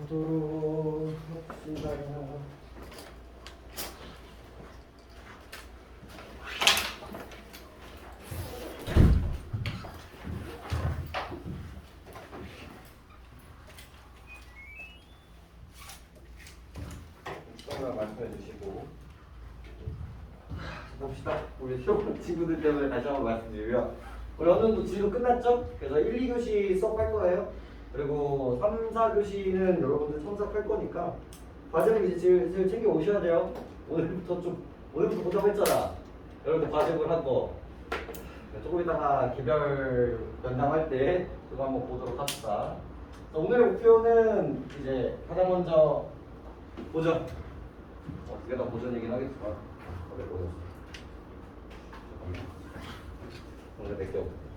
보도록 합시다. 말씀해 주시고 봅시다. 우리 시험 친구들 때문에 다시 한번 말씀드리고요. 우리 어느 정도 진도 끝났죠? 그래서 1, 2교시 수업할 거예요. 그리고 3, 4교시는 여러분들 첨삭할 거니까 과제를 이제 슬슬 챙겨 오셔야 돼요. 오늘부터 보답했잖아. 여러분들 과제를 한 거. 조금 이따가 개별 면담할 때 그거 한번 보도록 합시다. 오늘의 목표는 이제 가장 먼저 보죠. 두 개 다 보전이긴 하겠지만 어디 보셨어? 잠깐만. 오늘 몇 개 없어.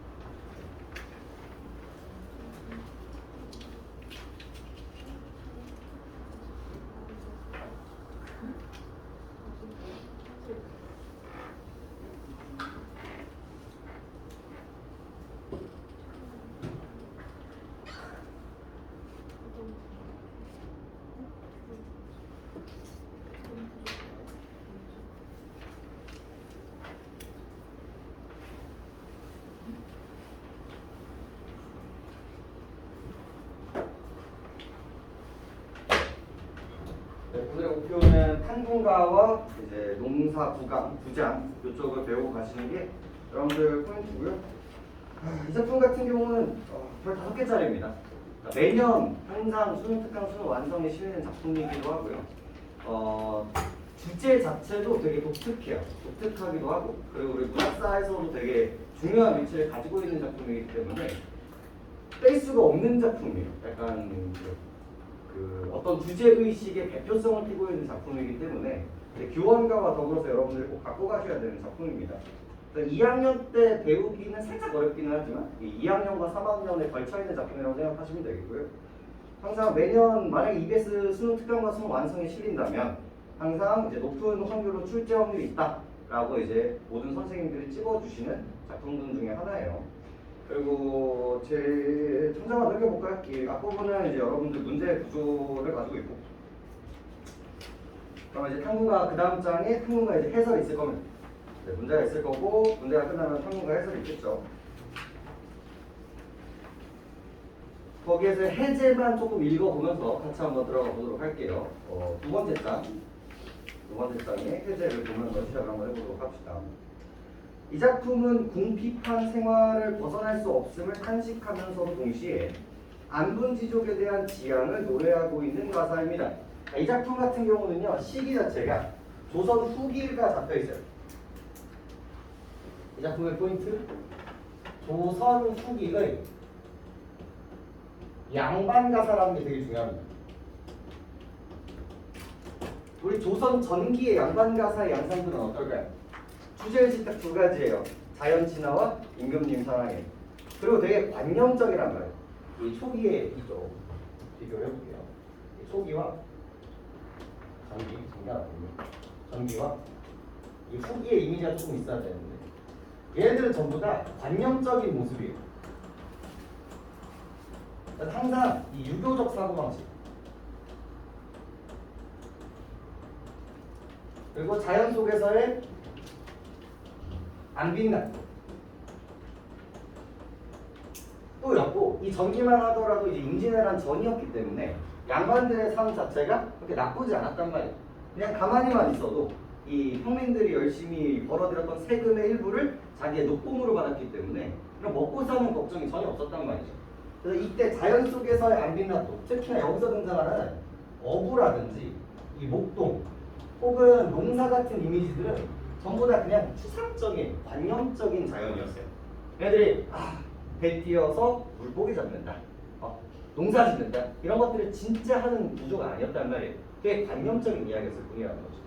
오늘의 목표는 탄분가와 이제 농사 부장 이쪽을 배우고 가시는 게 여러분들 포인트고요. 이 작품 같은 경우는 별 5개짜리입니다. 매년 항상 수능 특강 수능 완성에 실리는 작품이기도 하고요. 주제 자체도 되게 독특하기도 하고, 그리고 우리 문학사에서도 되게 중요한 위치를 가지고 있는 작품이기 때문에 뺄 수가 없는 작품이에요. 약간 어떤 주제의식의 대표성을 띠고 있는 작품이기 때문에 교원과와 더불어서 여러분들이 꼭 갖고 가셔야 되는 작품입니다. 2학년 때 배우기는 살짝 어렵기는 하지만 2학년과 3학년에 걸쳐있는 작품이라고 생각하시면 되겠고요. 항상 매년 만약에 EBS 수능 특강과 수능 완성에 실린다면 항상 이제 높은 확률로 출제 확률이 있다라고 이제 모든 선생님들이 찍어주시는 작품들 중에 하나예요. 그리고 제 천장을 넘겨볼까요? 이 앞부분은 이제 여러분들 문제 구조를 가지고 있고, 그럼 이제 탐구가 그 다음 장에 탐구가 이제 해설이 있을 겁니다. 네, 문제가 있을 거고, 문제가 끝나면 탐구가 해설이 있겠죠. 거기에서 해제만 조금 읽어보면서 같이 한번 들어가 보도록 할게요. 두 번째 장에 해제를 보면서 시작을 한번 해보도록 합시다. 이 작품은 궁핍한 생활을 벗어날 수 없음을 탄식하면서도 동시에 안분지족에 대한 지향을 노래하고 있는 가사입니다. 이 작품 같은 경우는요, 시기 자체가 조선 후기가 잡혀 있어요. 이 작품의 포인트, 조선 후기의 양반 가사라는 게 되게 중요합니다. 우리 조선 전기의 양반 가사의 양상들은 어떨까요? 주제의식 딱 2가지예요. 자연친화와 임금님 사랑해. 그리고 되게 관념적이란 말이에요. 이 초기에 이쪽 비교를 해볼게요. 이 초기와 전기와 이 후기의 이미지가 조금 있어야 되는데, 얘네들은 전부 다 관념적인 모습이에요. 항상 이 유교적 사고방식, 그리고 자연 속에서의 안빈날 또였고, 이 전기만 하더라도 이제 임진왜란 전이었기 때문에 양반들의 삶 자체가 그렇게 나쁘지 않았단 말이에요. 그냥 가만히만 있어도 이 평민들이 열심히 벌어들였던 세금의 일부를 자기의 녹봉으로 받았기 때문에 그냥 먹고 사는 걱정이 전혀 없었단 말이죠. 그래서 이때 자연 속에서의 안빈나도, 특히나 여기서 등장하는 어부라든지 이 목동 혹은 농사 같은 이미지들은 전부 다 그냥 추상적인, 관념적인 자연이었어요. 얘들이 배 띄어서 물고기 잡는다, 농사 짓는다, 이런 것들을 진짜 하는 구조가 아니었단 말이에요. 되게 관념적인 이야기였을 뿐이라는 거죠.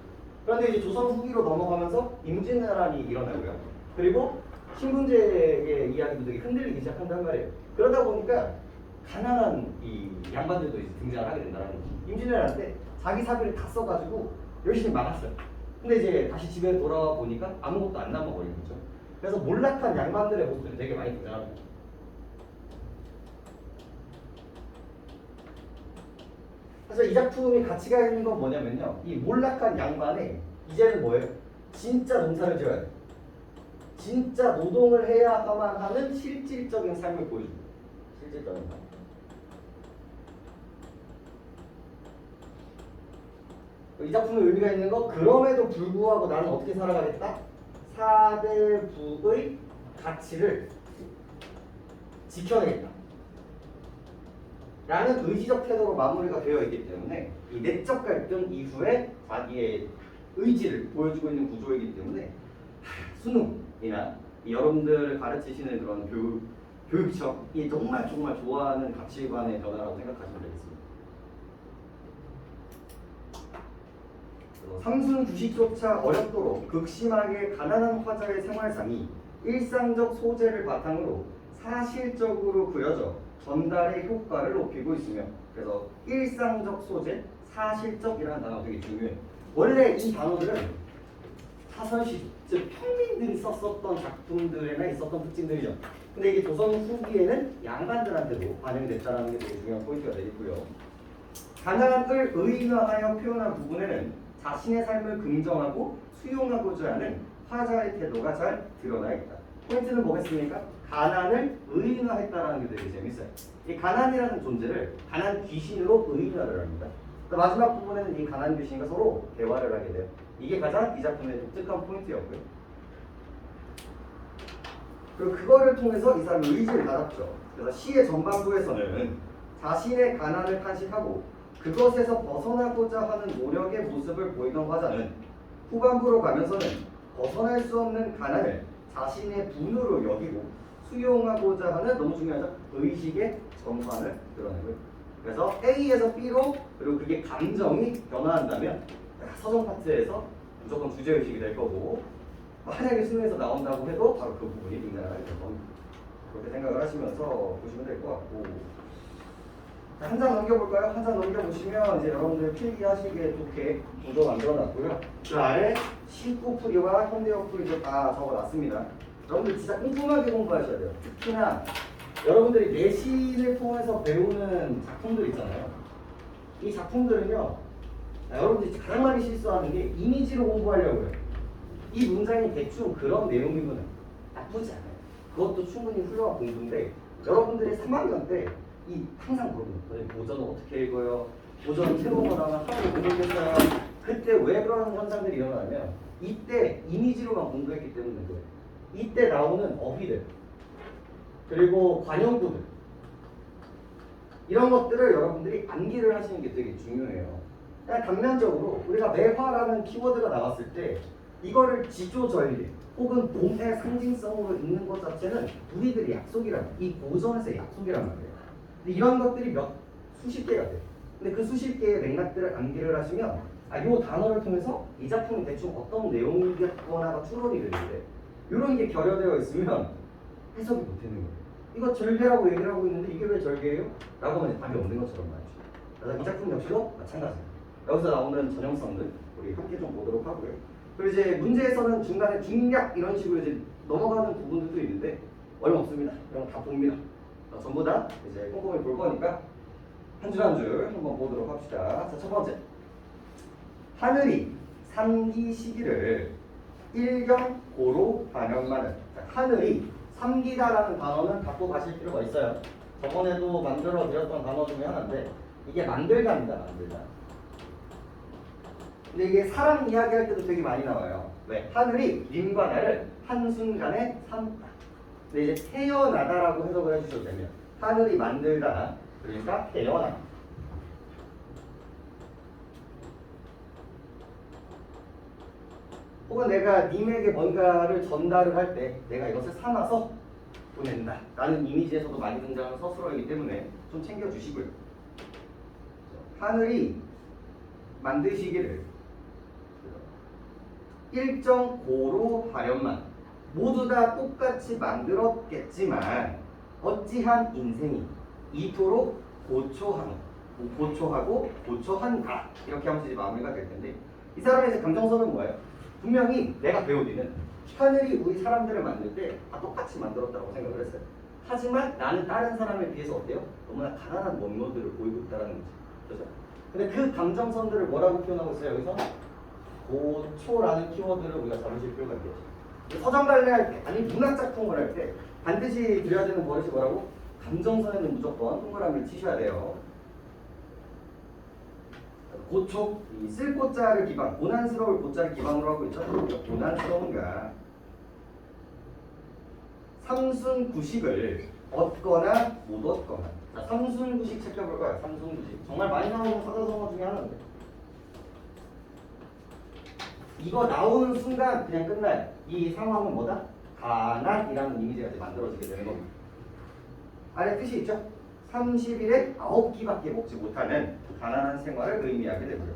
그런데 이제 조선 후기로 넘어가면서 임진왜란이 일어나고요. 그리고 신분제의 이야기도 되게 흔들리기 시작한단 말이에요. 그러다 보니까 가난한 이 양반들도 이제 등장을 하게 된다는 거죠. 임진왜란 때 자기 사비를 다 써가지고 열심히 막았어요. 근데 이제 다시 집에 돌아와 보니까 아무것도 안 남아버린 거죠. 그래서 몰락한 양반들의 모습들이 되게 많이 등장합니다. 그래서 이 작품이 가치가 있는 건 뭐냐면요. 이 몰락한 양반에 이제는 뭐예요? 진짜 농사를 지어야 돼. 진짜 노동을 해야만 하는 실질적인 삶을 보여줍니다. 실질적인 삶. 이 작품의 의미가 있는 거 그럼에도 불구하고 나는 어떻게 살아가겠다? 사대부의 가치를 지켜내겠다 라는 의지적 태도로 마무리가 되어 있기 때문에 이 내적 갈등 이후에 자기의 의지를 보여주고 있는 구조이기 때문에 수능이나 여러분들 가르치시는 그런 교육청이 정말 좋아하는 가치관의 변화라고 생각하시면 되겠습니다. 상순 주식조차 어렵도록 극심하게 가난한 화자의 생활상이 일상적 소재를 바탕으로 사실적으로 그려져 전달의 효과를 높이고 있으며, 그래서 일상적 소재, 사실적이라는 단어가 되게 중요해요. 원래 이 단어들은 사선시, 즉 평민들이 썼었던 작품들에나 있었던 특징들이죠. 근데 이게 조선 후기에는 양반들한테도 반영됐다는 게 되게 중요한 포인트가 되겠고요. 가난을 의인화하여 표현한 부분에는 자신의 삶을 긍정하고 수용하고자 하는 화자의 태도가 잘 드러나 있다. 포인트는 뭐겠습니까? 가난을 의인화했다는 게 되게 재밌어요. 이 가난이라는 존재를 가난 귀신으로 의인화를 합니다. 마지막 부분에는 이 가난 귀신과 서로 대화를 하게 돼요. 이게 가장 이 작품의 독특한 포인트였고요. 그리고 그거를 통해서 이 사람이 의지를 받았죠. 그래서 시의 전반부에서는 자신의 가난을 탄식하고 그것에서 벗어나고자 하는 노력의 모습을 보이던 화자는 후반부로 가면서는 벗어날 수 없는 가난을 자신의 분으로 여기고 수용하고자 하는, 너무 중요하죠, 의식의 전환을 드러내고요. 그래서 A에서 B로, 그리고 그게 감정이 변화한다면 서정 파트에서 무조건 주제의식이 될 거고, 만약에 수능에서 나온다고 해도 바로 그 부분이 등장하게 될 겁니다. 그렇게 생각을 하시면서 보시면 될 것 같고, 한 장 넘겨볼까요? 한 장 넘겨보시면 이제 여러분들 필기하시기에 좋게 구조 만들어놨고요. 그 아래 신구풀이와 현대어풀이 다 적어놨습니다. 여러분들 진짜 꼼꼼하게 공부하셔야 돼요. 특히나 여러분들이 내신을 통해서 배우는 작품들 있잖아요. 이 작품들은요, 여러분들이 가장 많이 실수하는 게 이미지로 공부하려고 해요. 이 문장이 대충 그런 내용이면 나쁘지 않아요. 그것도 충분히 훌륭한 공부인데, 여러분들이 3학년 때 항상 물어보는 고전은 어떻게 읽어요? 고전 새로운 거 나오면 하나도 못 읽겠어요. 그때 왜 그런 현상들이 일어나냐면 이때 이미지로만 공부했기 때문인 거예요. 이때 나오는 어휘들, 그리고 관용구들, 이런 것들을 여러분들이 암기를 하시는 게 되게 중요해요. 그냥 단면적으로 우리가 매화라는 키워드가 나왔을 때 이거를 지조전리 혹은 봄의 상징성으로 읽는 것 자체는 우리들의 약속이란, 이 고전에서의 약속이란 말이에요. 근데 이런 것들이 수십 개가 돼요. 근데 그 수십 개의 맥락들을 암기를 하시면 이 단어를 통해서 이 작품이 대충 어떤 내용이겠거나가 추론이 되는데, 이런 게 결여되어 있으면 해석이 못 되는 거예요. 이거 절개라고 얘기를 하고 있는데 이게 왜 절개예요? 라고 하면 답이 없는 것처럼 말이죠. 그래서 이 작품 역시도 마찬가지입니다. 여기서 나오는 전형성들 우리 함께 좀 보도록 하고요. 그리고 이제 문제에서는 중간에 중략 이런 식으로 이제 넘어가는 부분들도 있는데 얼마 없습니다. 이런 거 다 봅니다. 전부 다 이제 꼼꼼히 볼 거니까 한 줄 한 줄 한번 보도록 합시다. 자, 첫 번째, 하늘이 삼기 시기를 일경고로 반영하는. 하늘이 삼기다라는 단어는 갖고 가실 필요가 있어요. 저번에도 만들어 드렸던 단어 중에 하나인데 이게 만들다입니다. 만들다. 근데 이게 사람 이야기할 때도 되게 많이 나와요. 왜? 하늘이 님과 나를 한순간에 삼다. 근데 이제 태어나다라고 해석을 해주셔도 되면 하늘이 만들다, 그러니까 태어나. 혹은 내가 님에게 뭔가를 전달을 할 때 내가 이것을 삼아서 보낸다 라는 이미지에서도 많이 등장하는 서술어이기 때문에 좀 챙겨주시고요. 하늘이 만드시기를 일정 고로 하련만, 모두 다 똑같이 만들었겠지만 어찌한 인생이 이토록 고초하고 고초한가, 이렇게 하면서 이제 마무리가 될 텐데, 이 사람의 이제 감정선은 뭐예요? 분명히 내가 배우기는 하늘이 우리 사람들을 만들 때 다 똑같이 만들었다고 생각을 했어요. 하지만 나는 다른 사람에 비해서 어때요? 너무나 가난한 원모들을 보이고 있다는 거죠. 그렇죠? 근데 그 감정선들을 뭐라고 표현하고 있어요? 여기서 고초라는 키워드를 우리가 잡으실 필요가 있겠죠. 서점 관리할 때, 아니 문학 작품을 할 때 반드시 드려야 되는 버릇이 뭐라고? 감정선에는 무조건 동그라미를 치셔야 돼요. 고촉, 이 쓸 고자를 기반, 고난스러울 고자를 기반으로 하고 있죠. 고난스러운가. 삼순구식을 얻거나 못 얻거나. 자, 삼순구식 챙겨볼까요? 삼순구식. 정말 많이 나오는 사자성어 중에 하나인데. 이거 나오는 순간 그냥 끝나요. 이 상황은 뭐다? 가난이라는 이미지가 이제 만들어지게 되는 겁니다. 아래 뜻이 있죠? 30일에 9끼밖에 먹지 못하는 가난한 생활을 의미하게 되고요.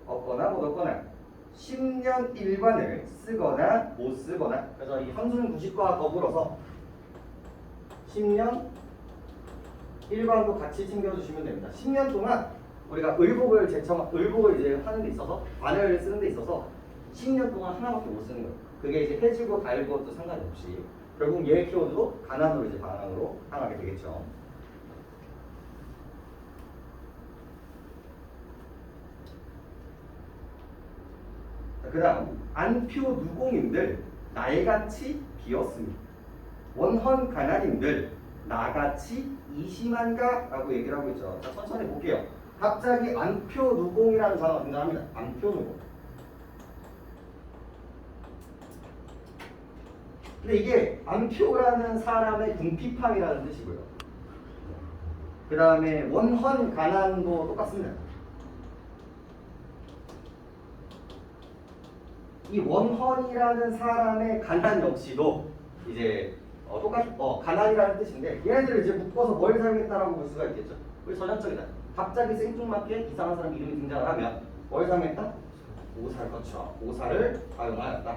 얻거나 못 얻거나 10년 일반을 쓰거나 못 쓰거나. 그래서 이 삼순구식과 더불어서 10년 일반도 같이 챙겨주시면 됩니다. 10년 동안 우리가 의복을 이제 하는 데 있어서 관을 쓰는 데 있어서 10년 동안 하나밖에 못 쓰는 거예요. 그게 이제 해지고 달고 것도 상관이 없이 결국 얘 키워드도 가난으로 이제 방향으로 향하게 되겠죠. 그 다음 안표 누공인들 날같이 비었습니다. 원헌 가난인들 나같이 이심한가? 라고 얘기를 하고 있죠. 자, 천천히 볼게요. 갑자기 안표 누공이라는 단어가 등장합니다. 안표 누공. 근데 이게 안표라는 사람의 궁핍함이라는 뜻이고요. 그 다음에 원헌 가난도 똑같습니다. 이 원헌이라는 사람의 가난 역시도 이제 가난이라는 뜻인데 얘네들을 이제 묶어서 뭘 사용했다라고 볼 수가 있겠죠. 우리 전형적이다. 갑자기 생뚱맞게 이상한 사람 이름이 등장을 하면 뭘 사용했다? 오살, 그렇죠. 오살을 사용하였다.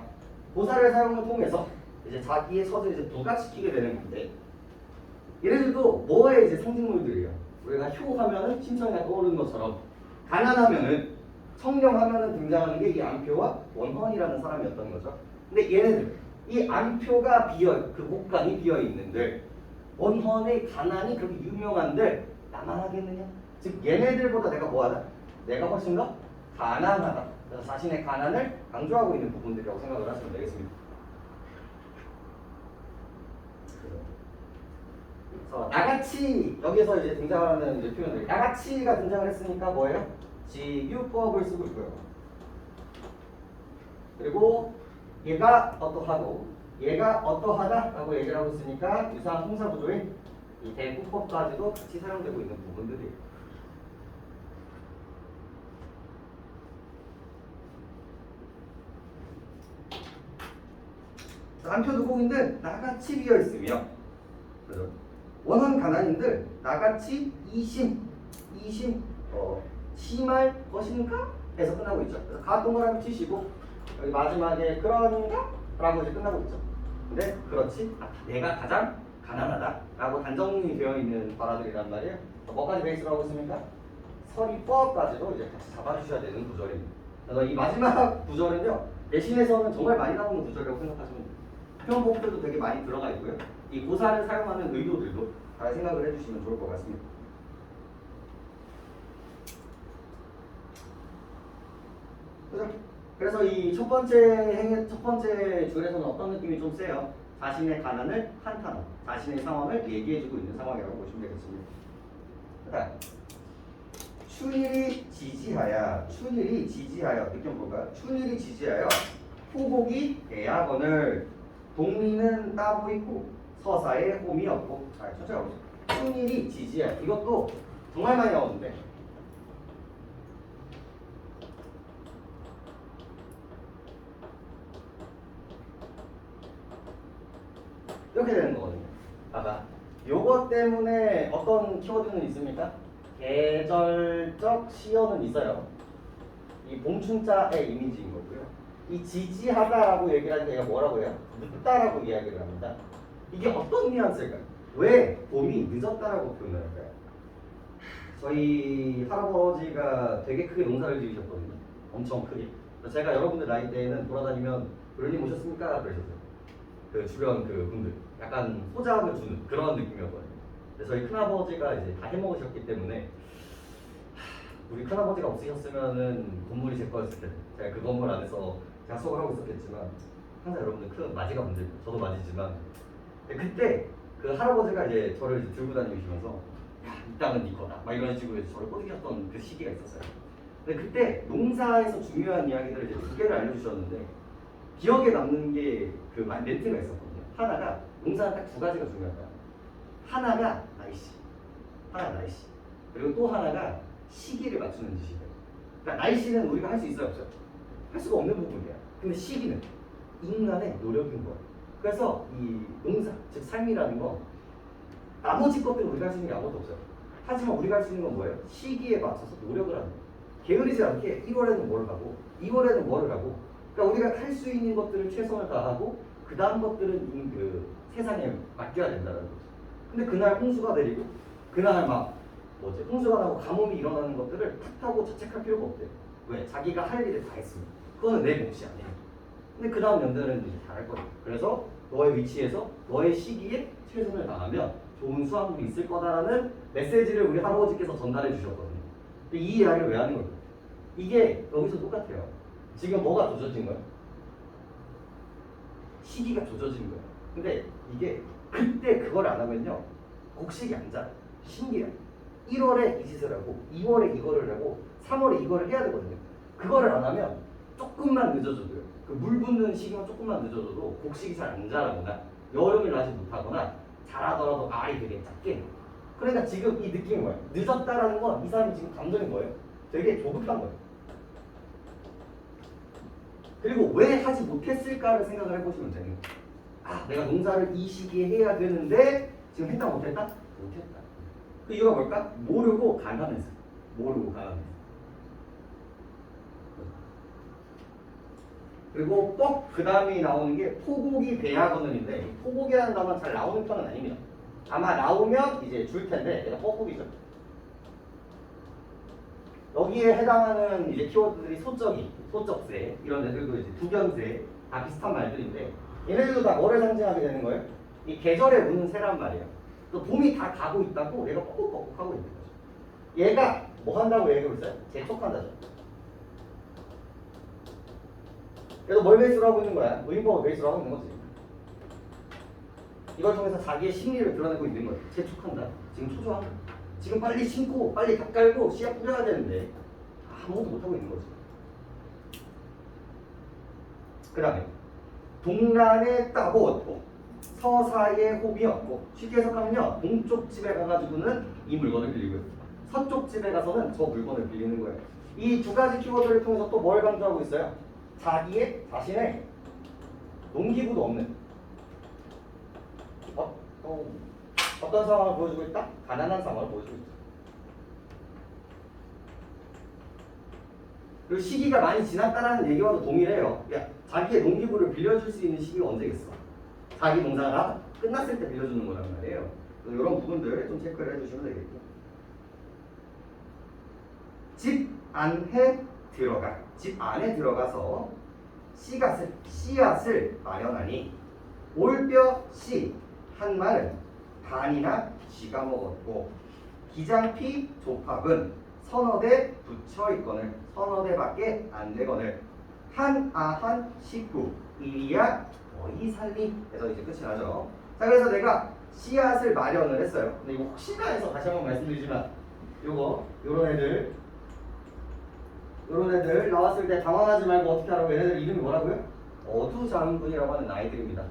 오살을 사용을 통해서 이제 자기의 서술을 이제 부각시키게 되는 건데 얘네들도 뭐의 이제 상징물들이에요. 우리가 효하면은 심청이가 떠오르는 것처럼 가난하면은 청렴하면은 등장하는 게 이 안표와 원헌이라는 사람이었던 거죠. 근데 얘네들 이 안표가 그 곳간이 비어 있는데 원헌의 가난이 그렇게 유명한데 나만 하겠느냐? 즉 얘네들보다 내가 뭐하다? 내가 훨씬 더 가난하다. 그래서 자신의 가난을 강조하고 있는 부분들이라고 생각을 하시면 되겠습니다. 그래서 나같이 여기서 이제 등장하는 이제 표현들 나같이가 등장을 했으니까 뭐예요? 지유법을 쓰고 있고요. 그리고 얘가 어떠하고 얘가 어떠하다라고 얘기를 하고 있으니까 유사한 동사 구조인 이 대구법까지도 같이 사용되고 있는 부분들이에요. 안표 누공인들 나같이 비어 있으며 원헌 가난인들 나같이 심할 것인가? 에서 끝나고 있죠. 그래서 가 동그라미 치시고 여기 마지막에 그런가? 라고 이제 끝나고 있죠. 근데 그렇지 내가 가장 가난하다 라고 단정이 되어 있는 발화들이란 말이에요. 뭐까지 베이스로 하고 있습니까? 서리법까지도 이제 같이 잡아주셔야 되는 구절입니다. 그래서 이 마지막 구절은요 내신에서는 정말 많이 나오는 구절이라고 생각하시면 돼요. 표현법들도 되게 많이 들어가 있고요. 이 고사를 사용하는 의도들도 잘 생각을 해주시면 좋을 것 같습니다. 그죠? 그래서 이 첫 번째 줄에서는 어떤 느낌이 좀 세요? 자신의 가난을 한탄하고 자신의 상황을 얘기해주고 있는 상황이라고 보시면 되겠습니다. 그다음 춘일이 지지하여 느낌 볼까요? 춘일이 지지하여 후곡이 대학원을 동리는 따고 있고 서사에 홈이 없고 천천히 가보죠. 춘일이 지지하여 이것도 정말 많이 나오는데 이렇게 되는 거거든요. 봐봐. 요것 때문에 어떤 키워드는 있습니까? 계절적 시어는 있어요. 이 봉춘자의 이미지인 거고요. 이 지지하다라고 얘기를 하니까 얘가 뭐라고 해요? 늦다라고 이야기를 합니다. 이게 어떤 뉘앙스일까요? 왜 봄이 늦었다라고 표현을 할까요? 저희 할아버지가 되게 크게 농사를 지으셨거든요. 엄청 크게. 제가 여러분들 나이 때에는 돌아다니면 도련님 오셨습니까? 그러셨어요. 그 주변 그 분들 약간 소자함을 주는 그런 느낌이었거든요. 근데 저희 큰아버지가 이제 다 해먹으셨기 때문에 우리 큰아버지가 없으셨으면은 건물이 제 거였을 텐데 제가 그 건물 안에서 약속을 하고 있었겠지만 항상 여러분들 큰 맞이가 문제고 저도 맞이지만 그때 그 할아버지가 이제 저를 이제 들고 다니시면서 야, 이 땅은 네 거다 막 이런 식으로 저를 꼬드겼던 그 시기가 있었어요. 근데 그때 농사에서 중요한 이야기들을 이제 두 개를 알려주셨는데 기억에 남는 게 그 멘트가 있었거든요. 하나가 농사는 딱 두 가지가 중요하다. 하나가 날씨, 하나 날씨. 그리고 또 하나가 시기를 맞추는 짓이에요. 그러니까 날씨는 우리가 할 수 있어요, 없어요? 할 수가 없는 부분이야. 근데 시기는 인간의 노력인 거야. 그래서 이 농사, 즉 삶이라는 건 나머지 것들은 우리가 할 수 있는 게 아무것도 없어요. 하지만 우리가 할 수 있는 건 뭐예요? 시기에 맞춰서 노력을 하는 거예요. 게으르지 않게 1월에는 뭘 하고 2월에는 뭐를 하고 그러니까 우리가 할 수 있는 것들을 최선을 다하고 그 다음 것들은 그 세상에 맡겨야 된다는 거죠. 근데 그날 홍수가 내리고 그날 막 홍수가 나고 가뭄이 일어나는 것들을 탓하고 자책할 필요가 없대요. 왜? 자기가 할 일을 다 했으면 그거는 내 몫이 아니에요. 근데 그 다음 연대는 이제 잘할 거예요. 그래서 너의 위치에서 너의 시기에 최선을 다하면 좋은 수확물이 있을 거다라는 메시지를 우리 할아버지께서 전달해 주셨거든요. 근데 이 이야기를 왜 하는 걸까요? 이게 여기서 똑같아요. 지금 뭐가 조져진 거예요? 시기가 조져진 거예요. 근데 이게 그때 그걸 안 하면요 곡식이 안 자라요. 신기해요. 1월에 이 짓을 하고 2월에 이거를 하고 3월에 이거를 해야 되거든요. 그거를 안 하면 조금만 늦어져도요. 그 물 붓는 시기만 조금만 늦어져도 곡식이 잘 안 자라거나 여름을 나지 못하거나 자라더라도 알이 되게 작게 해요. 그러니까 지금 이 느낌이 뭐예요? 늦었다라는 건 이 사람이 지금 감정이 뭐예요? 되게 조급한 거예요. 그리고 왜 하지 못했을까를 생각을 해보시면 되는 거예요. 아, 내가 농사를 이 시기에 해야 되는데 지금 했다 못했다? 못했다. 그 이유가 뭘까? 모르고 가난해서. 모르고 가난해서. 그리고 꼭 그 다음이 나오는 게 포고기 배야거는인데 포고기라는 단어는 잘 나오는 편은 아닙니다. 아마 나오면 이제 줄 텐데 얘가 뻐꾸기죠. 여기에 해당하는 이제 키워드들이 소적이, 소적세 이런 애들도 이제 두견세 다 비슷한 말들인데 얘네들도 다 뭐를 상징하게 되는 거예요? 이 계절에 우는 새란 말이에요. 또 봄이 다 가고 있다고 얘가 뻐꾹뻐꾹 하고 있는 거죠. 얘가 뭐 한다고 얘기하고 있어요? 재촉한다죠. 그래서 뭘 베이스로 하고 있는 거야? 의인법을 베이스로 하고 있는 거지. 이걸 통해서 자기의 심리를 드러내고 있는 거예요. 재촉한다. 지금 초조한 거야. 지금 빨리 심고 빨리 닭 깔고 씨앗 뿌려야 되는데 아무것도 못하고 있는 거지. 그 다음에 동란에 따고 얻고 서사에 호비 얻고 쉽게 해석하면요 동쪽 집에 가가지고는 이 물건을 빌리고요 서쪽 집에 가서는 저 물건을 빌리는 거예요. 이 두 가지 키워드를 통해서 또 뭘 강조하고 있어요? 자신의 농기구도 없는 어떤 상황을 보여주고 있다? 가난한 상황을 보여주고 있다. 그리고 시기가 많이 지났다는 얘기와도 동일해요. 야, 자기의 농기구를 빌려줄 수 있는 시기가 언제겠어? 자기 농사가 끝났을 때 빌려주는 거란 말이에요. 이런 부분들 좀 체크를 해주시면 되겠고. 집 안에 들어가서 씨앗을 마련하니 올뼈 씨 한 말은 반이나 쥐가 먹었고 기장피 조팝은 서너 대 붙여 있거늘 서너 대밖에 안 되거늘 한 식구 이리야 거의 살리 해서 이제 끝이 나죠. 자, 그래서 내가 씨앗을 마련을 했어요. 근데 이거 혹시나 해서 다시 한번 말씀드리지만 요런 애들 나왔을 때 당황하지 말고 어떻게 하라고. 얘네들 이름이 뭐라고요? 어두장군이라고 하는 아이들입니다.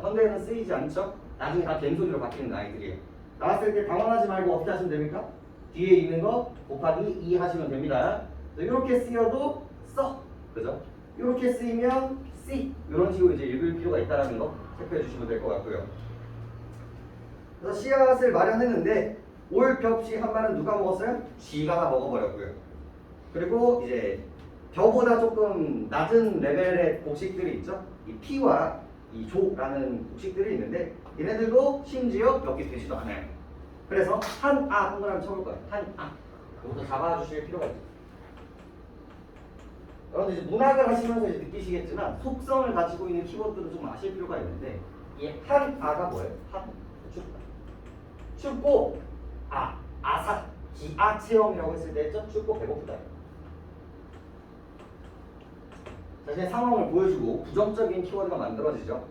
현대에는 쓰이지 않죠? 나중에 다 갬소리로 바뀌는 아이들이에요. 나왔을 때 당황하지 말고 어떻게 하시면 됩니까? 뒤에 있는 거 곱하기 2 하시면 됩니다. 이렇게 쓰여도 써, 그죠? 이렇게 쓰이면 C 이런 식으로 이제 읽을 필요가 있다는 거 체크해 주시면 될 것 같고요. 그래서 씨앗을 마련했는데 올 벽씨 한 말은 누가 먹었어요? 쥐가 다 먹어버렸고요. 그리고 이제 벼보다 조금 낮은 레벨의 곡식들이 있죠. 이 피와 이 조라는 곡식들이 있는데 얘네들도 심지어 몇 개 되지도 않아요. 그래서 동그라미 쳐볼 거예요. 그것도 잡아주실 필요가 있죠. 여러분들 이제 문학을 하시면서 이제 느끼시겠지만 속성을 가지고 있는 키워드를 좀 아실 필요가 있는데 이 한아가 뭐예요? 한 춥다. 춥고 아사 기아 체험이라고 했을 때 했죠? 춥고 배고프다. 자신의 상황을 보여주고 부정적인 키워드가 만들어지죠.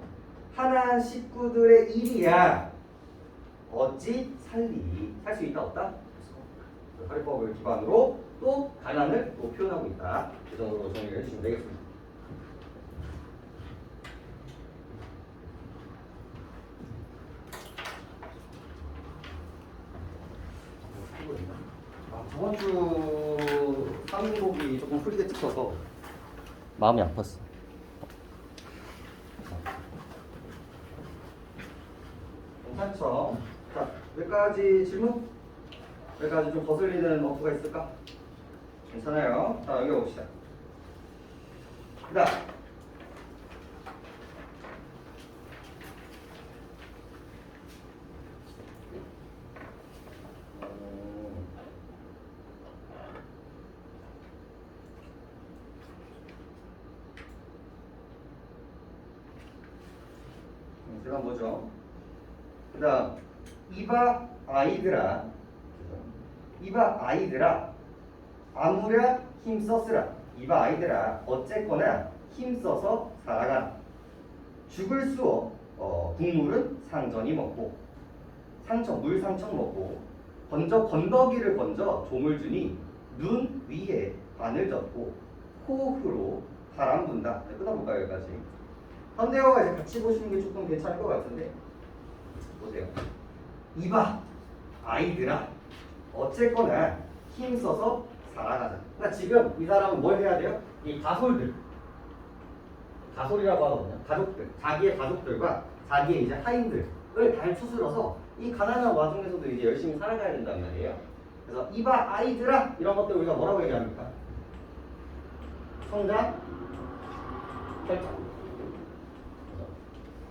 하나한 식구들의 일이야. 어찌 살리? 살 수 있다 없다? 화리법을 기반으로 또 가난을 또 표현하고 있다. 그 정도로 정리를 해주시면 되겠습니다. 저번 주 3인곡이 조금 풀리게 찍혀서 마음이 아팠어. 괜찮죠? 자, 몇 가지 질문? 몇 가지 좀 거슬리는 어투가 있을까? 괜찮아요. 자, 여기 봅시다. 그 다음. 제가 뭐죠? 그 다음 이봐 아이들아 아무랴 힘써쓰라. 이봐 아이들아 어쨌거나 힘써서 살아가라. 죽을 쑤어 국물은 상전이 먹고 물 상청 먹고 건더기를 건져 조물 주니 눈 위에 바늘 젓고 호흡으로 바람 분다. 네, 끊어볼까요 여기까지. 현대어가 이제 같이 보시는 게 조금 괜찮을 것 같은데 보세요. 이봐 아이들아 어쨌거나 힘써서 살아가자. 그러니까 지금 이 사람은 뭘 해야 돼요? 이 가솔이라고 하거든요. 가족들, 자기의 가족들과 자기의 이제 하인들을 잘 추스러서 이 가난한 와중에서도 이제 열심히 살아가야 된단 말이에요. 그래서 이봐 아이들아 이런 것들 우리가 뭐라고 얘기합니까? 성장 펼쳐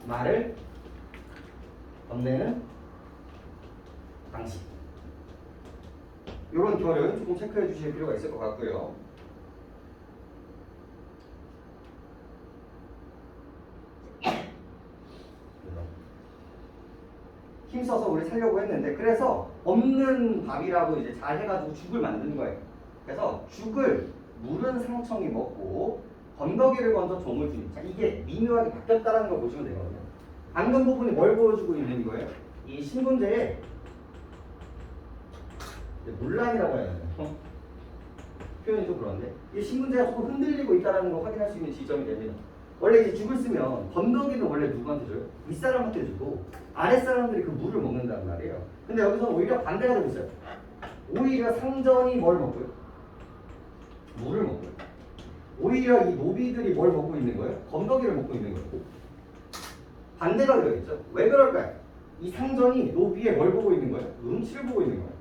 말을 건네는 방식. 이런 결은 조금 체크해 주실 필요가 있을 것 같고요. 힘써서 우리 살려고 했는데 그래서 없는 밥이라도 이제 잘 해가지고 죽을 만드는 거예요. 그래서 죽을 물은 상청이 먹고 건더기를 건져 종을 주니. 자, 이게 미묘하게 바뀌었다는 걸 보시면 되거든요. 방금 부분이 뭘 보여주고 있는 거예요? 이 신문제에 논란이라고 해야 되나요? 표현이 좀 그런데 이 신문제가 조금 흔들리고 있다는 걸 확인할 수 있는 지점이 됩니다. 원래 이제 죽을 쓰면 건더기는 원래 누구한테 줘요? 윗사람한테 주고 아랫사람들이 그 물을 먹는단 말이에요. 근데 여기서 오히려 반대가 되고 있어요. 오히려 상전이 뭘 먹고요? 물을 먹고요. 오히려 이 노비들이 뭘 먹고 있는 거예요? 건더기를 먹고 있는 거예요. 반대가 되어있죠. 왜 그럴까요? 이 상전이 노비의 뭘 보고 있는 거예요? 눈치를 보고 있는 거예요.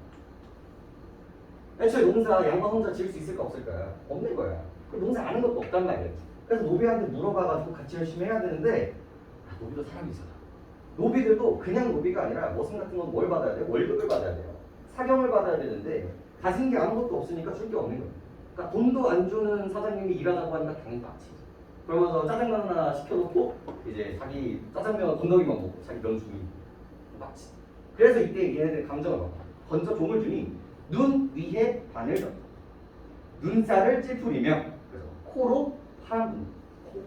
애초에 농사 양반 혼자 지을 수 있을까 없을까요? 없는 거야. 그 농사 아는 것도 없단 말이에요. 그래서 노비한테 물어봐가지고 같이 열심히 해야 되는데 노비도 사람이잖아. 노비들도 그냥 노비가 아니라 머슴 같은 건 뭘 받아야 돼요? 월급을 받아야 돼요. 사경을 받아야 되는데 가진 게 아무것도 없으니까 줄 게 없는 거예요. 그러니까 돈도 안 주는 사장님이 일하자고 하니까 당연히 빡치죠. 그러면서 짜장면 하나 시켜놓고 이제 자기 짜장면 건더기만 먹고 자기 면주니 빡치. 그래서 이때 얘네들 감정을 받아. 건져 종을 주니 눈 위에 바늘 젓다. 눈살을 찌푸리며 그래서 코로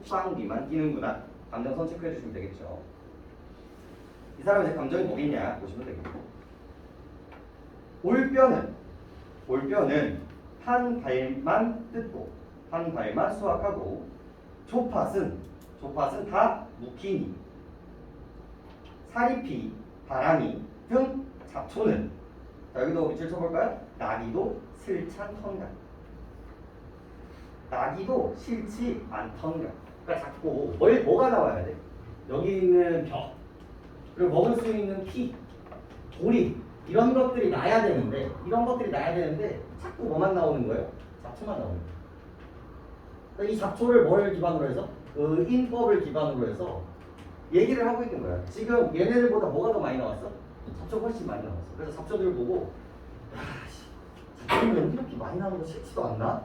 콧방귀만 끼는구나. 감정 선체크해 주시면 되겠죠. 이 사람의 감정이 뭐겠냐 보시면 되겠고. 올뼈는 한 발만 뜯고 한 발만 수확하고 조팥은 다 묵히니 사리피, 바람이 등 잡초는 자, 여기도 밑줄 쳐볼까요? 나기도 슬찬턴가. 나기도 싫지 않던가. 그러니까 자꾸 뭐가 나와야 돼? 여기 있는 벽 그리고 먹을 수 있는 피, 고리 이런 것들이 나야 되는데 자꾸 뭐만 나오는 거예요? 잡초만 나오는 거예요. 그러니까 이 잡초를 뭘 기반으로 해서? 그 인법을 기반으로 해서 얘기를 하고 있는 거야. 지금 얘네들보다 뭐가 더 많이 나왔어? 잡초가 훨씬 많이 나왔어. 그래서 잡초들 보고 야씨 잡초는 이렇게 많이 나오는 거 싫지도 않나?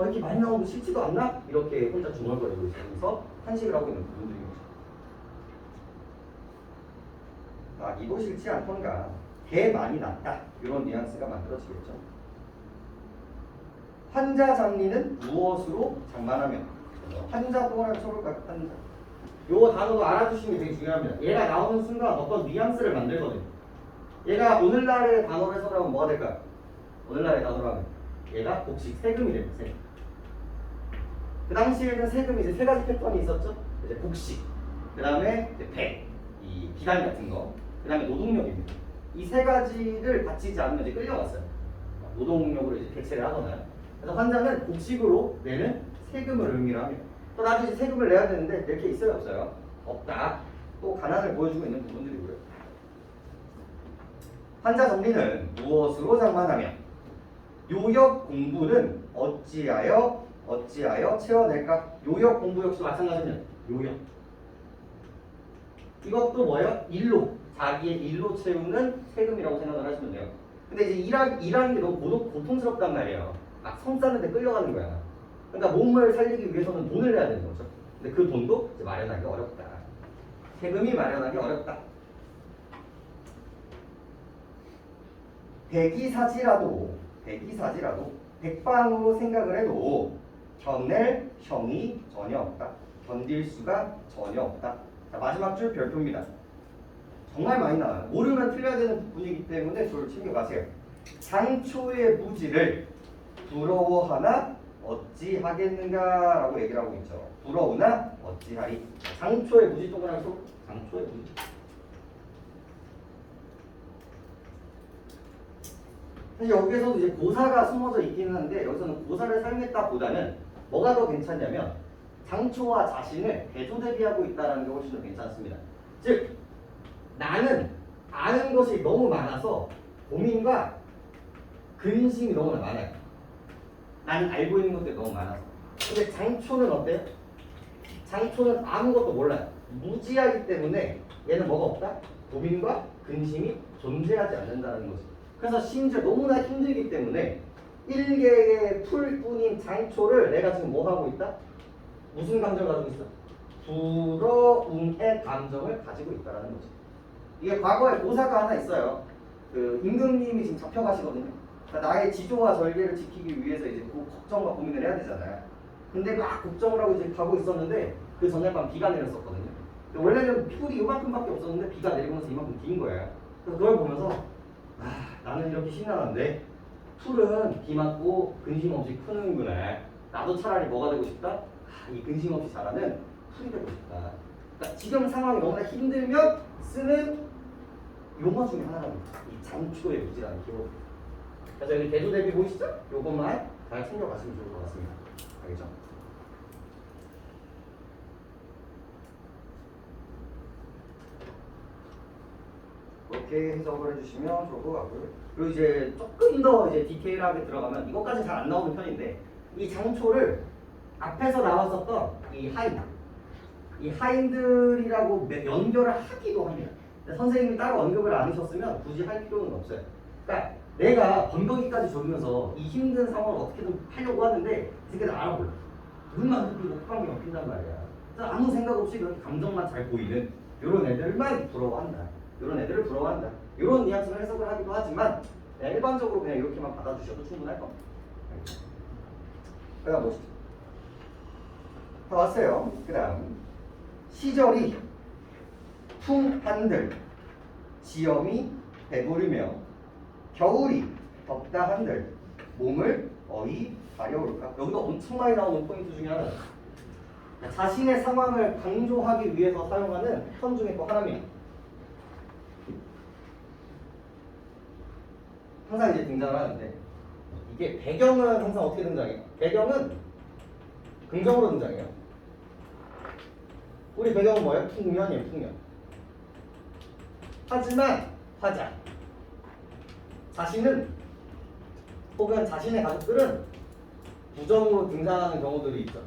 이렇게 많이 나오고 싫지도 않나? 이렇게 혼자 중얼거리고 있으면서 한식을 하고 있는 부분들인 거죠. 아, 이도 싫지 않던가. 개 많이 났다. 이런 뉘앙스가 만들어지겠죠. 환자 장리는 무엇으로 장만하면? 환자 또 하나 쳐볼까요? 환자. 요 단어도 알아두시는 게 되게 중요합니다. 얘가 나오는 순간 어떤 뉘앙스를 만들거든요. 얘가 오늘날의 단어로 해석하면 뭐가 될까요? 오늘날의 단어로 하면 얘가 복식 세금이 됩니다. 세금. 그 당시에는 세금이 이제 세 가지 패턴이 있었죠. 이제 복식, 그 다음에 이제 배, 이 비단 같은 거, 그 다음에 노동력입니다. 이 세 가지를 바치지 않으면 이제 끌려갔어요. 노동력으로 이제 대체를 하거나. 그래서 환자는 복식으로 내는 세금을 의미로 합니다. 또 나도 이제 세금을 내야 되는데 낼 게 있어요, 없어요? 없다. 또 가난을 보여주고 있는 부분들이고요. 환자 정리는 무엇으로 장만하며 요역 공부는 어찌하여 채워낼까? 요역 공부 역시 마찬가지입니다. 요역. 이것도 뭐예요? 일로. 자기의 일로 채우는 세금이라고 생각을 하시면 돼요. 근데 이제 일하는 게 너무 고통스럽단 말이에요. 막 성 싸는데 끌려가는 거야. 그러니까 몸을 살리기 위해서는 돈을 내야 되는 거죠. 근데 그 돈도 이제 마련하기 어렵다. 세금이 마련하기 어렵다. 백이사지라도 백방으로 생각을 해도 견낼 형이 전혀 없다. 견딜 수가 전혀 없다. 자, 마지막 줄 별표입니다. 정말 많이 나와요. 모르면 틀려야 되는 부분이기 때문에 저를 챙겨가세요. 장초의 무지를 부러워하나 어찌하겠는가 라고 얘기를 하고 있죠. 부러우나 어찌하리. 장초의 무지 동그라미 속 장초의 무지. 사실 여기에서도 이제 고사가 숨어져 있기는 한데 여기서는 고사를 사용했다 보다는 뭐가 더 괜찮냐면 장초와 자신을 대조대비하고 있다는 게 훨씬 더 괜찮습니다. 즉 나는 아는 것이 너무 많아서 고민과 근심이 너무 많아요. 나는 알고 있는 것들이 너무 많아서. 근데 장초는 어때요? 장초는 아무것도 몰라요. 무지하기 때문에 얘는 뭐가 없다? 고민과 근심이 존재하지 않는다는 거죠. 그래서 심지어 너무나 힘들기 때문에 일개의 풀뿐인 장초를 내가 지금 뭐 하고 있다? 무슨 감정을 가지고 있어? 부러움의 감정을 가지고 있다는 거죠. 이게 과거에 고사가 하나 있어요. 그 임금님이 지금 잡혀가시거든요. 그러니까 나의 지조와 절개를 지키기 위해서 이제 그 걱정과 고민을 해야 되잖아요. 근데 막 걱정을 하고 이제 가고 있었는데 그 전날 밤 비가 내렸었거든요. 원래는 풀이 이만큼밖에 없었는데 비가 내리면서 이만큼 긴 거예요. 그래서 그걸 보면서 나는 이렇게 신나는데 풀은 비 맞고 근심 없이 크는구나. 나도 차라리 뭐가 되고 싶다? 이 근심 없이 자라는 풀이 되고 싶다. 그러니까 지금 상황이 너무나 힘들면 쓰는 용어 중에 하나랍니다. 이 장초의 무지라는 기호. 그래서 여기 대조 대비 보이시죠? 요것만 잘 챙겨가시면 좋을 것 같습니다. 알겠죠? 이렇게 해석을 해주시면 좋을 것 같고요. 그리고 이제 조금 더 이제 디테일하게 들어가면 이것까지 잘 안 나오는 편인데 이 장초를 앞에서 나왔었던 이 하인들이라고 연결을 하기도 합니다. 선생님이 따로 언급을 안 하셨으면 굳이 할 필요는 없어요. 그러니까 내가 건더기까지 졸면서 이 힘든 상황을 어떻게든 하려고 하는데 이 새끼들 알아볼라. 눈만 흔들리고 콧방귀 막힌단 말이야. 그래서 아무 생각 없이 그렇게 감정만 잘 보이는 이런 애들만 부러워한다. 이런 애들을 부러워한다. 이런 뉘앙스로 해석을 하기도 하지만 일반적으로 그냥 이렇게만 받아주셔도 충분할 겁니다. 그 다음 보시죠. 다 왔어요. 그 다음 시절이 풍한들 지엄이 배부르며 겨울이 덥다 한들 몸을 어이 가려울까. 여기도 엄청 많이 나오는 포인트 중에 하나다. 자신의 상황을 강조하기 위해서 사용하는 선 중에 또 하나입니다. 항상 이제 등장을 하는데 이게 배경은 항상 어떻게 등장해요? 배경은 긍정으로 등장해요. 우리 배경은 뭐예요? 풍년이에요. 풍년. 하지만 화자 자신은 혹은 자신의 가족들은 부정으로 등장하는 경우들이 있죠.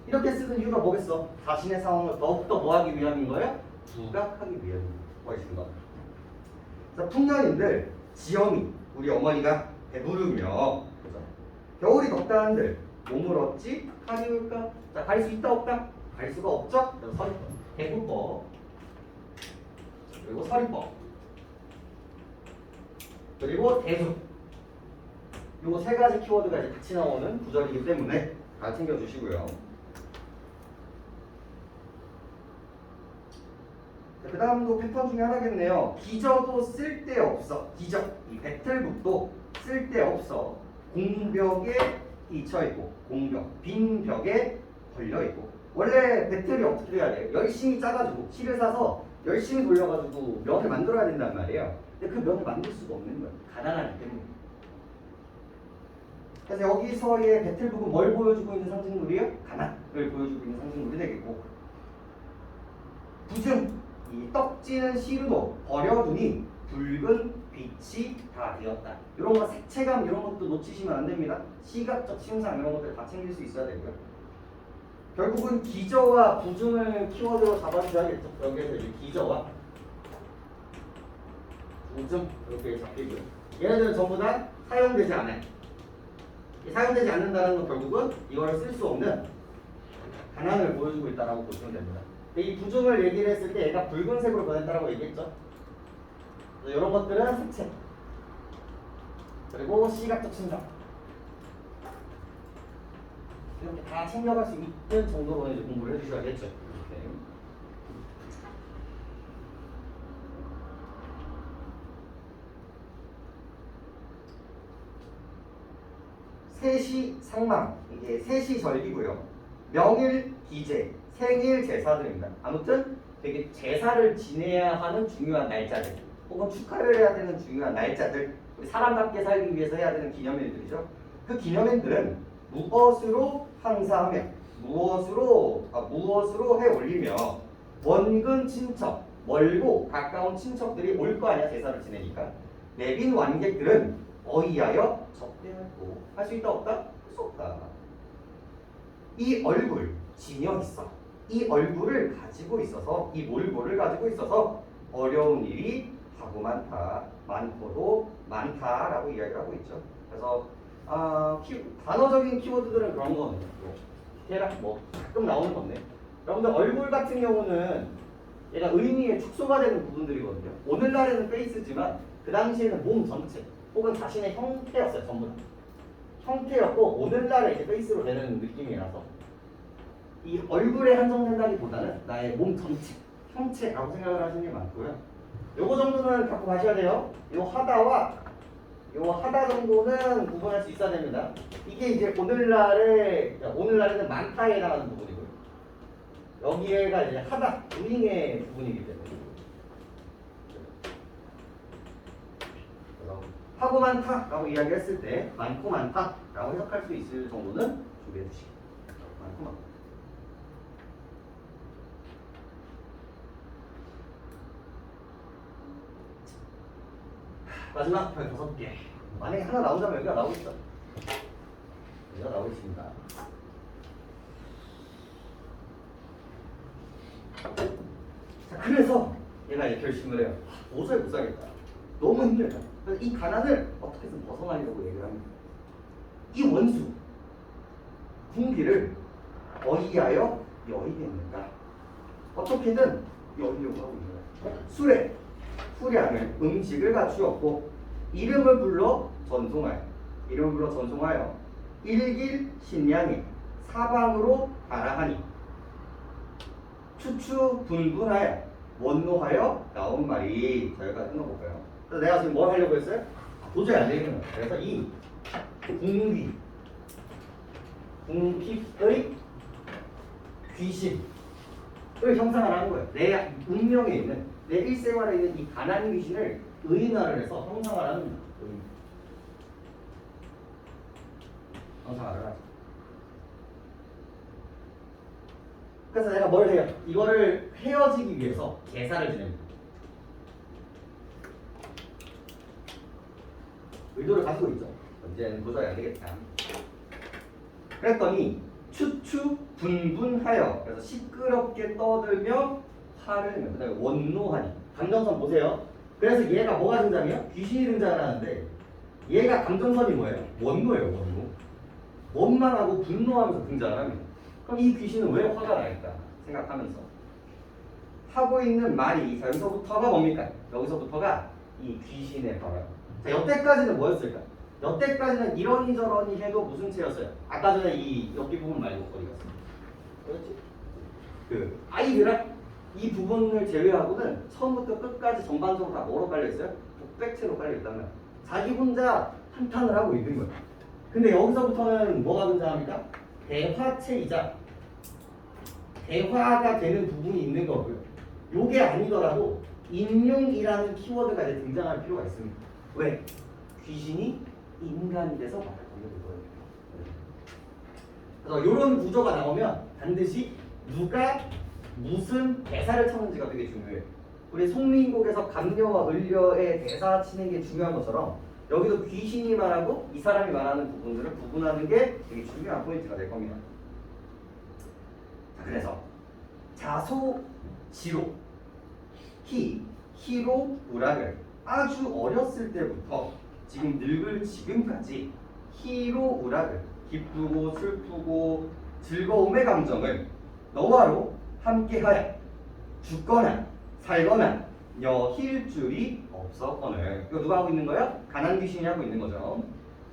이렇게 쓰는 이유가 뭐겠어? 자신의 상황을 더욱더 뭐하기 위함인 거예요? 부각하기 위함인 것인가. 자, 풍년인들 지엄이 우리 어머니가 배부르며 그죠? 겨울이 덥다 한들 몸을 얻지 가리울까? 자, 가릴 수 있다 없다? 가릴 수가 없죠? 그래서 서리법, 대구법, 그리고 서리법, 그리고 대수. 요거 세 가지 키워드가 이제 같이 나오는 구절이기 때문에 다 챙겨주시고요. 그 다음도 패턴 중에 하나겠네요. 기저도 쓸데없어. 기저, 이 배틀북도 쓸데없어. 공벽에 잊혀있고, 공벽, 빈 벽에 걸려있고. 원래 배틀이 어떻게 해야 돼요? 열심히 짜가지고 실을 사서 열심히 돌려가지고 면을 만들어야 된단 말이에요. 근데 그 면을 만들 수가 없는 거예요. 가난하기 때문에. 그래서 여기서의 배틀북은 뭘 보여주고 있는 상징물이에요? 가난을 보여주고 있는 상징물이 되겠고, 부증, 이 떡지는 시루도 버려두니 붉은 빛이 다 되었다. 이런 거 색채감 이런 것도 놓치시면 안 됩니다. 시각적 심상 이런 것들 다 챙길 수 있어야 되고요. 결국은 기저와 부증을 키워드로 잡아주셔야겠죠. 여기에서 이제 기저와 부증 이렇게 잡히고요. 얘네들은 전부 다 사용되지 않아요. 사용되지 않는다는 건 결국은 이걸 쓸 수 없는 가난을 보여주고 있다고 보시면 됩니다. 이 부증을 얘기를 했을 때 얘가 붉은색으로 변했다고 얘기했죠. 이런 것들은 색채, 그리고 시각적 신상 이렇게 다 챙겨갈 수 있는 정도로 이제 공부를 해주셔야겠죠. 이렇게. 세시 상망, 이게 세시절기고요. 명일 기제, 생일 제사들입니다. 아무튼 되게 제사를 지내야 하는 중요한 날짜들, 혹은 축하를 해야 되는 중요한 날짜들, 우리 사람답게 살기 위해서 해야 되는 기념일들이죠. 그 기념일들은 무엇으로 항사하며 무엇으로 해 올리며 원근 친척, 멀고 가까운 친척들이 올 거 아니야. 제사를 지내니까. 내빈 완객들은 어이하여 접대하고. 할 수 있다 없다? 할 수 없다. 이 얼굴 지녀 있어. 이 얼굴을 가지고 있어서, 이 몰골을 가지고 있어서 어려운 일이 하고 많고도 많다라고 이야기를 하고 있죠. 그래서 단어적인 키워드들은 그런 거거든요. 대략 뭐 가끔 나오는 건데, 여러분들 얼굴 같은 경우는 얘가 의미의 축소가 되는 부분들이거든요. 오늘날에는 페이스지만 그 당시에는 몸 전체 혹은 자신의 형태였어요. 전부 다 형태였고, 오늘날에 이제 페이스로 되는 느낌이라서 이 얼굴에 한정된다기보다는 나의 몸 전체, 형체라고 생각을 하시는 게 많고요. 요거 정도는 갖고 가셔야 돼요. 요 하다 정도는 구분할 수 있어야 됩니다. 이게 이제 오늘날에는 많다에 해당하는 부분이고요. 여기에가 이제 하다, doing의 부분이기 때문에. 그래서 하고 많다라고 이야기했을 때 많고 많다라고 해석할 수 있을 정도는 준비해 주시고, 많고 많다. 마지막 별 5개. 만약에 하나 나오자면 여기가 나오겠죠? 여기가 나오겠습니다. 자, 그래서 얘가 이제 결심을 해요. 도저히 못 살겠다. 너무 힘들다. 그래서 이 가난을 어떻게든 벗어나려고 얘기를 합니다. 이 원수, 군기를 어이하여 여의겠는가? 어떻게든 여의려고 하고 있는 거예요. 수레하는 음식을 갖추었고, 이름을 불러 전송하여 일길 신량이 사방으로 가라하니 추추분분하여 원노하여 나온 말이. 저희가 끊어볼까요? 그래서 내가 지금 뭘 하려고 했어요? 도저히 안 되는 거예요. 그래서 이 궁핍의 귀신을 형상을 하는 거예요. 내 운명에 있는, 내 일생활에 있는 이 가난 귀신을 의인화를 해서 형상을 하는 거예요. 형상화를 하죠. 그래서 내가 뭘 해요? 이거를 헤어지기 위해서 제사를 지냅니다. 의도를 가지고 있죠. 이제는 도저히 안 되겠다. 그랬더니 추추분분하여, 그래서 시끄럽게 떠들며 화를 내며, 그 다음에 원노하니. 감정선 보세요. 그래서 얘가 뭐가 등장해요? 귀신이 등장을 하는데, 얘가 감정선이 뭐예요? 원노예요. 원노. 원망하고 분노하면서 등장을 합니다. 그럼 이 귀신은 왜 화가 날까 생각하면서 하고 있는 말이 자, 여기서부터가 뭡니까? 여기서부터가 이 귀신의 발언. 자, 여태까지는 뭐였을까? 여태까지는 이러니저러니 해도 무슨 채였어요? 아까 전에 이 여기 부분 말고 어디 갔어? 그렇지? 그 아이들아 이 부분을 제외하고는 처음부터 끝까지 전반적으로 다 뭐로 깔려 있어요? 독백체로 깔려 있다면 자기 혼자 한탄을 하고 있는 거예요. 근데 여기서부터는 뭐가 등장합니까? 대화체이자 대화가 되는 부분이 있는 거고요. 요게 아니더라도 인용이라는 키워드가 이제 등장할 필요가 있습니다. 왜? 귀신이 인간이 돼서 말을 건네는 거예요. 그래서 이런 구조가 나오면 반드시 누가 무슨 대사를 찾는지가 되게 중요해요. 우리 송민곡에서 감녀와 을려의 대사 치는 게 중요한 것처럼 여기도 귀신이 말하고 이 사람이 말하는 부분들을 구분하는 게 되게 중요한 포인트가 될 겁니다. 자, 그래서 자소지로 희로 우락을 아주 어렸을 때부터 지금 늙을 지금까지 희로 우락을 기쁘고 슬프고 즐거움의 감정을 너와로 함께하여 죽거나 살거나 여힐 줄이 없었거늘. 이거 누가 하고 있는 거야? 가난 귀신이 하고 있는 거죠.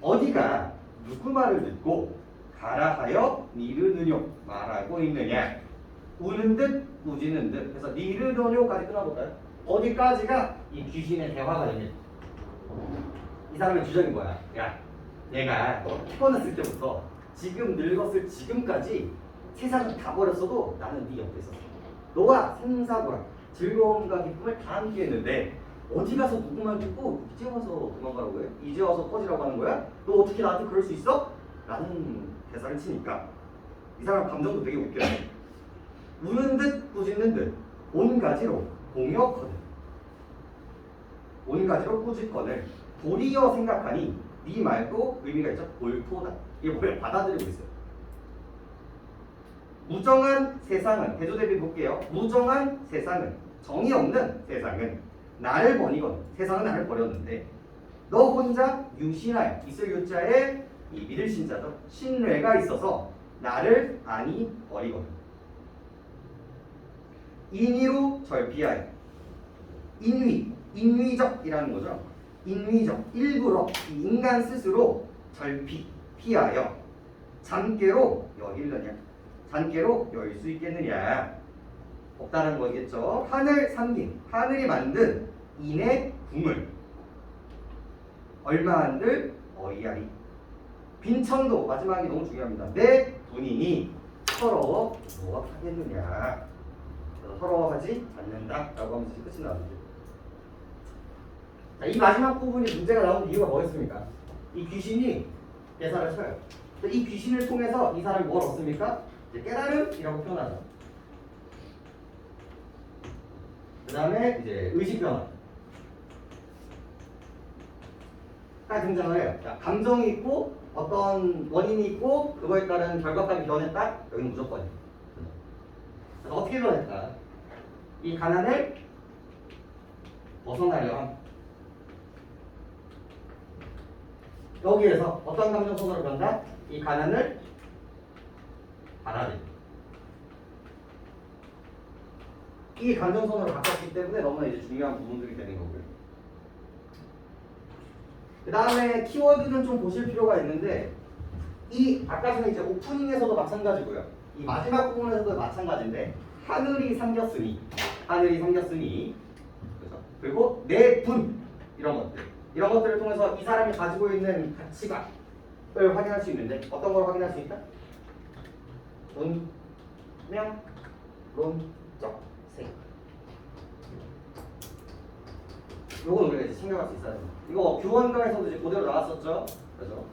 어디가 누구 말을 듣고 가라 하여 니르느뇨 말하고 있느냐. 우는 듯 우지는 듯. 그래서 니르느뇨까지 끊어볼까요? 어디까지가 이 귀신의 대화가 됩니다. 이 사람의 주장이 뭐야? 야, 내가 태어났을 때부터 지금 늙었을 지금까지 세상을 다 버렸어도 나는 네 옆에 있었어. 너와 생사고랑 즐거움과 기쁨을 다 함께 했는데 어디 가서 누구 말 듣고 이제 와서 도망가라고 해? 이제 와서 꺼지라고 하는 거야? 너 어떻게 나한테 그럴 수 있어? 라는 대사를 치니까 이 사람 감정도 되게 웃겨요. 우는 듯 꾸짖는 듯 온 가지로 공역거든. 온 가지로 꾸짖거늘 도리어 생각하니 네 말도 의미가 있죠. 옳도다. 이게 뭐예요? 받아들이고 있어요. 무정한 세상은 대조대비 볼게요. 무정한 세상은 정이 없는 세상은 나를 버리거든. 세상은 나를 버렸는데 너 혼자 유신하여 있을 유자에 이 믿을 신자죠. 신뢰가 있어서 나를 아니 버리거든. 인위로 절피하여 인위적이라는 거죠. 인위적 일부러 인간 스스로 절피 피하여 잠깨로 여길느냐. 잔깨로 열 수 있겠느냐. 없다는 거겠죠. 하늘 삼긴 하늘이 만든 인의 궁을 얼마 한들 어이하리. 빈천도 마지막이 너무 중요합니다. 내 분이니 서러워 무엇하겠느냐. 서러워하지 않는다라고 하면서 끝이 나왔는데, 자, 이 마지막 부분이 문제가 나온 이유가 뭐였습니까? 이 귀신이 대사를 쳐요. 이 귀신을 통해서 이 사람이 뭘 얻습니까? 깨달음이라고 표현하죠. 그 다음에 이제 의식 변화가 등장을 해요. 자, 감정이 있고 어떤 원인이 있고 그거에 따른 결과값이 변했다. 여기는 무조건이에요. 어떻게 변했다? 이 가난을 벗어나려 함. 여기에서 어떤 감정선으로 변다? 이 가난을 받아들여. 이 감정선으로 바꿨기 때문에 너무나 이제 중요한 부분들이 되는 거고요. 그 다음에 키워드는 좀 보실 필요가 있는데, 이 아까 전에 이제 오프닝에서도 마찬가지고요. 이 마지막 부분에서도 마찬가지인데, 하늘이 삼겼으니, 그렇죠? 그리고 내 분, 이런 것들을 통해서 이 사람이 가지고 있는 가치관을 확인할 수 있는데, 어떤 걸 확인할 수 있다? 운명, 론적, 생. 요건 우리가 이제 챙겨갈 수 있어야 됩니다. 이거 교원가에서도 이제 그대로 나왔었죠. 그죠?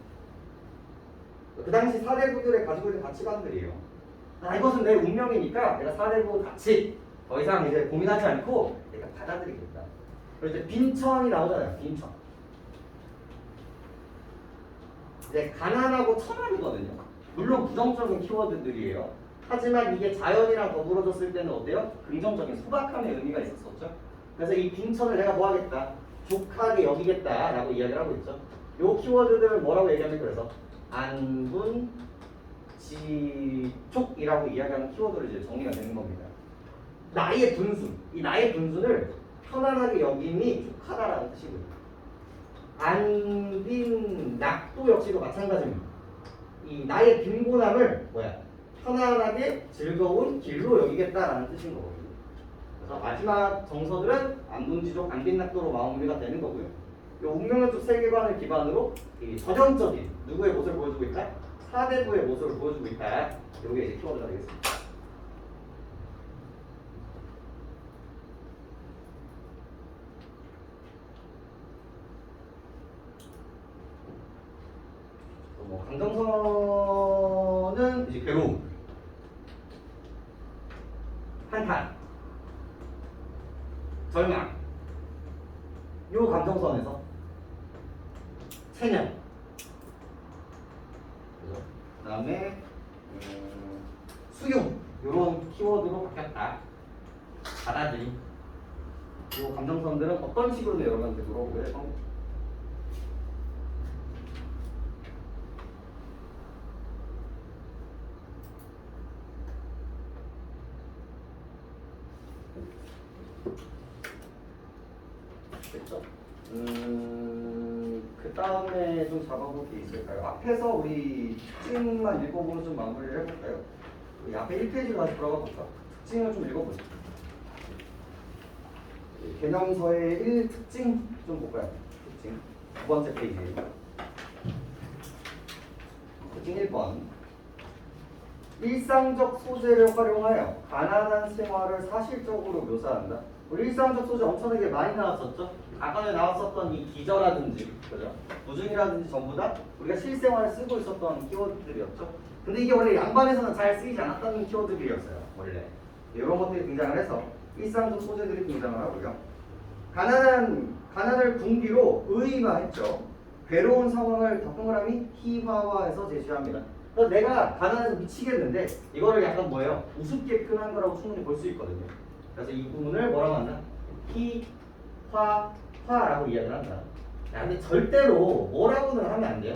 그 당시 사대부들의 가지고 있는 가치관들이에요. 이것은 내 운명이니까 내가 사대부 가치 더 이상 이제 고민하지 않고 내가 받아들이겠다. 그래서 이제 빈천이 나오잖아요. 빈천. 이제 가난하고 천한이거든요. 물론 부정적인 키워드들이에요. 하지만 이게 자연이랑 더불어졌을 때는 어때요? 긍정적인 소박함의 의미가 있었었죠. 그래서 이 빈천을 내가 뭐 하겠다? 족하게 여기겠다라고 이야기를 하고 있죠. 요 키워드들을 뭐라고 얘기합니까? 그래서 안분, 지촉이라고 이야기하는 키워드를 이제 정리가 되는 겁니다. 나의 분순, 이 나의 분순을 편안하게 여김이 족하다라는 뜻이고요. 안빈낙도 역시도 마찬가지입니다. 이 나의 빈곤함을 편안하게 즐거운 길로 여기겠다라는 뜻인 거거든요. 그래서 마지막 정서들은 안분지족, 안빈낙도로 마무리가 되는 거고요. 이 운명론적 세계관을 기반으로 이 저전적인 누구의 모습을 보여주고 있다? 사대부의 모습을 보여주고 있다. 이게 이제 키워드가 되겠습니다. 감정선은 이제 괴로움, 한탄, 절망. 요 감정선에서 체념. 그 다음에 수용. 요런 키워드로 바뀌었다. 받아들임. 요 감정선들은 어떤 식으로 여러분한테 물어보고요. 됐죠? 그 다음에 좀 잡아볼 게 있을까요? 앞에서 우리 특징만 읽어보면 좀 마무리를 해볼까요? 우리 앞에 1페이지로 다시 들어가 볼까? 특징을 좀 읽어보죠. 개념서의 1 특징 좀 볼까요? 특징 두 번째 페이지. 특징 1번. 일상적 소재를 활용하여 가난한 생활을 사실적으로 묘사한다. 우리 일상적 소재 엄청나게 많이 나왔었죠? 아까 나왔었던 이 기저라든지, 그죠? 부중이라든지 전부 다 우리가 실생활에 쓰고 있었던 키워드들이었죠. 근데 이게 원래 양반에서는 잘 쓰이지 않았던 키워드들이었어요. 원래 이런 것들이 등장을 해서 일상적 소재들이 등장을 하고요. 가난을 군기로 의인화했죠. 괴로운 상황을 더 동그라미 희화화해서 제시합니다. 그래서 내가 가난해서 미치겠는데 이거를 약간 우습게 표현한 거라고 충분히 볼 수 있거든요. 그래서 이 부분을 뭐라고 한다? 희화화라고 이야기를 한다. 야, 근데 절대로 뭐라고는 하면 안 돼요.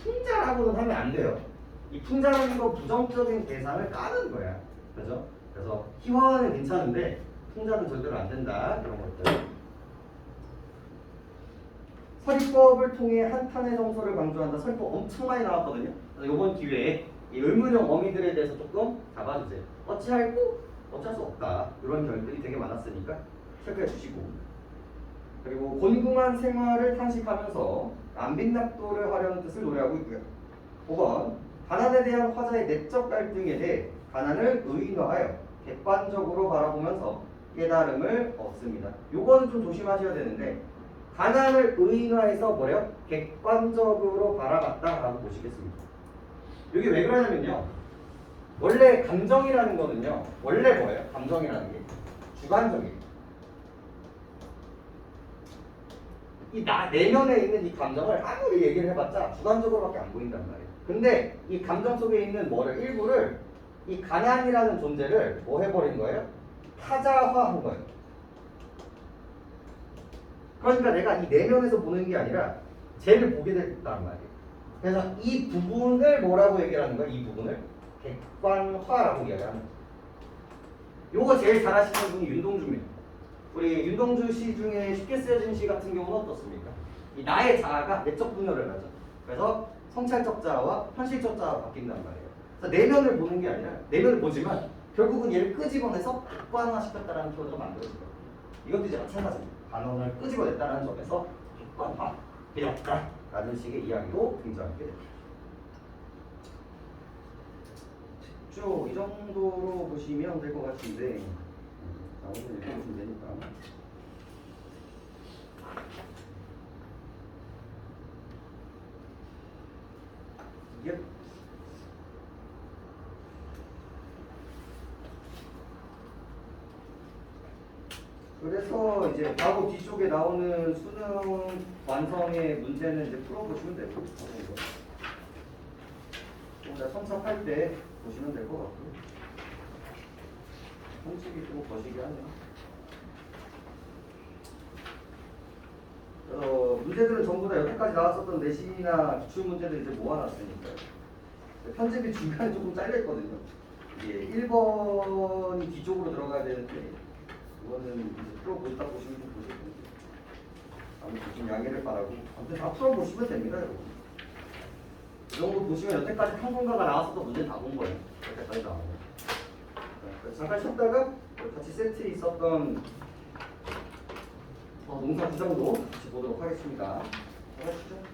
풍자라고는 하면 안 돼요. 이 풍자라는 건 부정적인 대상을 까는 거야. 그죠? 그래서 희화화는 괜찮은데 풍자는 절대로 안 된다. 이런 것들. 서리법을 통해 한탄의 정서를 강조한다. 서리법 엄청 많이 나왔거든요. 그래서 이번 기회에 이 의문형 어미들에 대해서 조금 잡아주세요. 어찌할꼬? 어쩔 수 없다. 이런 결들이 되게 많았으니까 체크해 주시고. 그리고 곤궁한 생활을 탄식하면서 안빈낙도를 하려는 뜻을 노래하고 있고요. 5번. 가난에 대한 화자의 내적 갈등에 대해 가난을 의인화하여 객관적으로 바라보면서 깨달음을 얻습니다. 요거는 좀 조심하셔야 되는데 가난을 의인화해서 객관적으로 바라봤다라고 보시겠습니다. 이게 왜 그러냐면요. 원래 감정이라는 거는요. 원래 뭐예요? 감정이라는 게 주관적이에요. 이 내면에 있는 이 감정을 아무리 얘기를 해봤자 주관적으로밖에 안 보인단 말이에요. 근데 이 감정 속에 있는 일부를 이 가난이라는 존재를 해버린 거예요? 타자화한 거예요. 그러니까 내가 이 내면에서 보는 게 아니라 쟤를 보게 됐단 말이에요. 그래서 이 부분을 뭐라고 얘기하는 거야? 이 부분을 객관화라고 이야기하는 거예요. 요거 제일 잘하시는 분이 윤동주입니다. 우리 윤동주 시 중에 쉽게 쓰여진 시 같은 경우는 어떻습니까? 이 나의 자아가 내적 분열을 하죠. 그래서 성찰적 자아와 현실적 자아가 바뀐단 말이에요. 그래서 내면을 보는 게 아니라 내면을 보지만 결국은 얘를 끄집어내서 객관화시켰다라는 표현으로 만들어진 거예요. 이것도 이제 마찬가지입니다. 단원을 끄집어냈다는 점에서 객관화 되었다라는 식의 이야기로 등장하게 됩니다. 쭉 이 정도로 보시면 될 것 같은데 오늘 읽어보시면 되니까. 예. 그래서 이제 바로 뒤쪽에 나오는 수능 완성의 문제는 이제 풀어보시면 되고, 첨삭할 때 보시면 될 것 같고요. 솔직히 좀 거시기 하네요. 문제들은 전부 다 여태까지 나왔었던 내신이나 기출 문제들 이제 모아놨으니까요. 편집이 중간에 조금 잘렸거든요. 이게 1번이 뒤쪽으로 들어가야 되는데 이거는 이제 풀어보시다 보시면 좀 보실 텐데 아무튼 좀 양해를 바라고 아무튼 다 풀어보시면 됩니다, 여러분. 이 정도 보시면 여태까지 평균가가 나왔었던 문제 다 본 거예요. 여태까지 나온 거. 그래서 잠깐 쉬었다가 같이 세트에 있었던 농사 구성도 같이 보도록 하겠습니다. 하시죠.